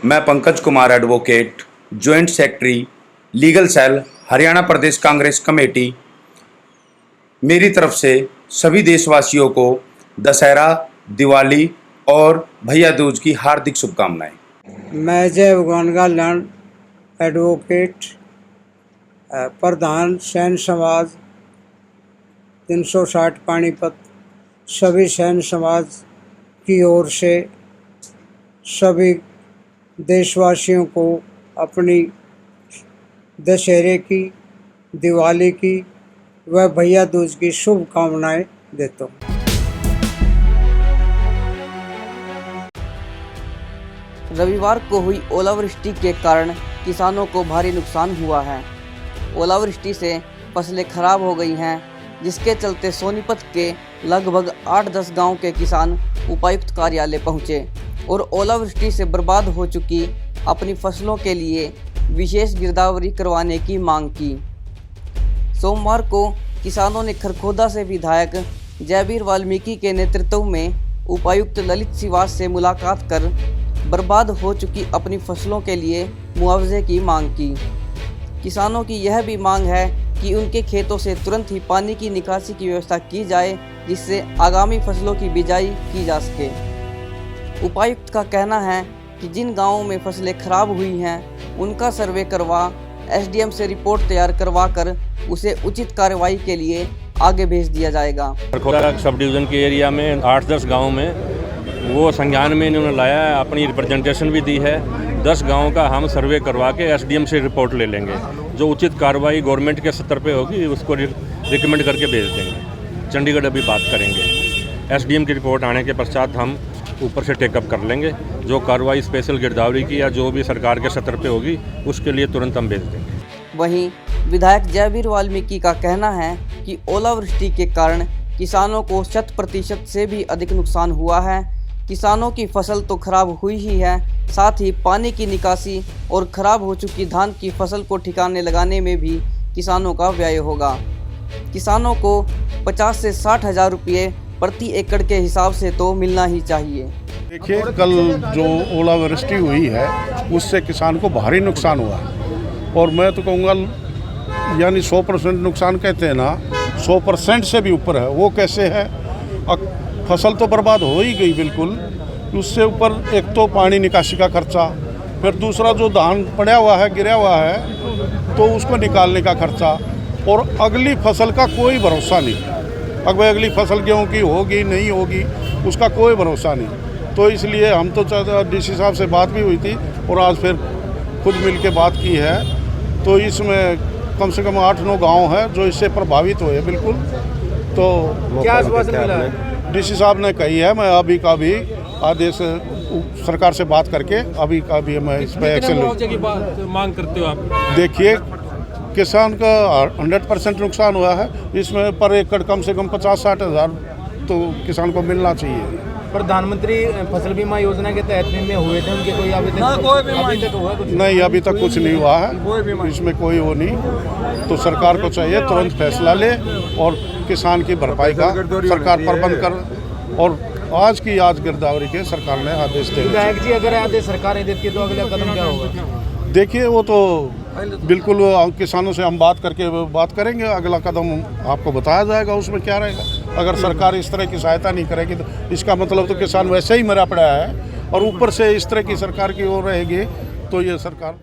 मैं Pankaj Kumar advocate, joint secretary, legal cell, Haryana Pradesh Congress committee, मेरी तरफ से सभी देशवासियों को दशहरा, दिवाली और भैया दूज की हार्दिक शुभकामनाएं। मैं जय भगवान का लैंड एडवोकेट, प्रधान सैन समाज 360 पानीपत, सभी सैन समाज की ओर से सभी देशवासियों को अपनी दशहरे की, दिवाली की व भैया दूज की शुभकामनाएं देता हूँ। रविवार को हुई ओलावृष्टि के कारण किसानों को भारी नुकसान हुआ है। ओलावृष्टि से फसलें खराब हो गई हैं, जिसके चलते सोनीपत के लगभग 8-10 गांव के किसान उपायुक्त कार्यालय पहुंचे और ओलावृष्टि से बर्बाद हो चुकी अपनी फसलों के लिए विशेष गिरदावरी करवाने की मांग की। सोमवार को किसानों ने खरखोदा से विधायक जयवीर वाल्मीकि के नेतृत्व में उपायुक्त ललित श्रीवास से मुलाकात कर बर्बाद हो चुकी अपनी फसलों के लिए मुआवजे की मांग की। किसानों की यह भी मांग है कि उनके खेतों से तुरंत ही पानी की निकासी की व्यवस्था की जाए, जिससे आगामी फसलों की बिजाई की जा सके। उपायुक्त का कहना है कि जिन गांवों में फसलें खराब हुई हैं, उनका सर्वे करवा एसडीएम से रिपोर्ट तैयार करवा कर उसे उचित कार्रवाई के लिए आगे भेज दिया जाएगा। खरखोदा सब डिवीज़न के एरिया में 8-10 गाँव में वो संज्ञान में इन्होंने लाया है, अपनी रिप्रेजेंटेशन भी दी है। 10 गाँव का हम सर्वे करवा के एसडीएम से रिपोर्ट ले लेंगे। जो उचित कार्रवाई गवर्नमेंट के स्तर पे होगी उसको रिकमेंड करके भेज देंगे। चंडीगढ़ अभी बात करेंगे। एसडीएम की रिपोर्ट आने के पश्चात हम ऊपर से टेकअप कर लेंगे। जो कार्रवाई स्पेशल गिरदावरी की या जो भी सरकार के स्तर पे होगी उसके लिए तुरंत हम भेज देंगे। वहीं विधायक जयवीर वाल्मीकि का कहना है कि ओलावृष्टि के कारण किसानों को 100% से भी अधिक नुकसान हुआ है। किसानों की फसल तो खराब हुई ही है, साथ ही पानी की निकासी और खराब हो चुकी धान की फसल को ठिकाने लगाने में भी किसानों का व्यय होगा। किसानों को 50 से 60 हज़ार रुपये प्रति एकड़ के हिसाब से तो मिलना ही चाहिए। देखिए, कल जो ओलावृष्टि हुई है उससे किसान को भारी नुकसान हुआ और मैं तो कहूँगा यानी 100% नुकसान कहते हैं ना, 100% से भी ऊपर है। वो कैसे है? फसल तो बर्बाद हो ही गई बिल्कुल, उससे ऊपर एक तो पानी निकासी का खर्चा, फिर दूसरा जो धान पड़ा हुआ है, गिरा हुआ है, तो उसको निकालने का खर्चा, और अगली फसल का कोई भरोसा नहीं। अगर अगली फसल गेहूँ की होगी नहीं होगी उसका कोई भरोसा नहीं। तो इसलिए हम तो डीसी साहब से बात भी हुई थी और आज फिर खुद मिल के बात की है। तो इसमें कम से कम 8-9 गाँव हैं जो इससे प्रभावित हुए बिल्कुल। तो क्या आश्वासन मिला है? डीसी साहब ने कही है, मैं अभी का भी आदेश सरकार से बात करके अभी का भी मैं इस पर एक्शन मांग करते हो आप? देखिए, किसान का 100% नुकसान हुआ है, इसमें पर एकड़ कम से कम 50-60 हज़ार तो किसान को मिलना चाहिए। प्रधानमंत्री फसल बीमा योजना के तहत में हुए थे उनके कोई अभी तक हुआ कुछ? नहीं, अभी तक कुछ नहीं हुआ है, इसमें कोई वो नहीं। तो सरकार को चाहिए तुरंत फैसला ले और किसान की भरपाई का सरकार प्रबंध कर, और आज की गिरदावरी के सरकार ने आदेश दे। विधायक जी, अगर आदेश सरकार ने देती है तो अगला कदम क्या होगा? देखिए, वो तो बिल्कुल किसानों से हम बात करेंगे, अगला कदम आपको बताया जाएगा उसमें क्या रहेगा। अगर सरकार इस तरह की सहायता नहीं करेगी तो इसका मतलब तो किसान वैसे ही मरा पड़ा है, और ऊपर से इस तरह की सरकार की ओर रहेगी तो ये सरकार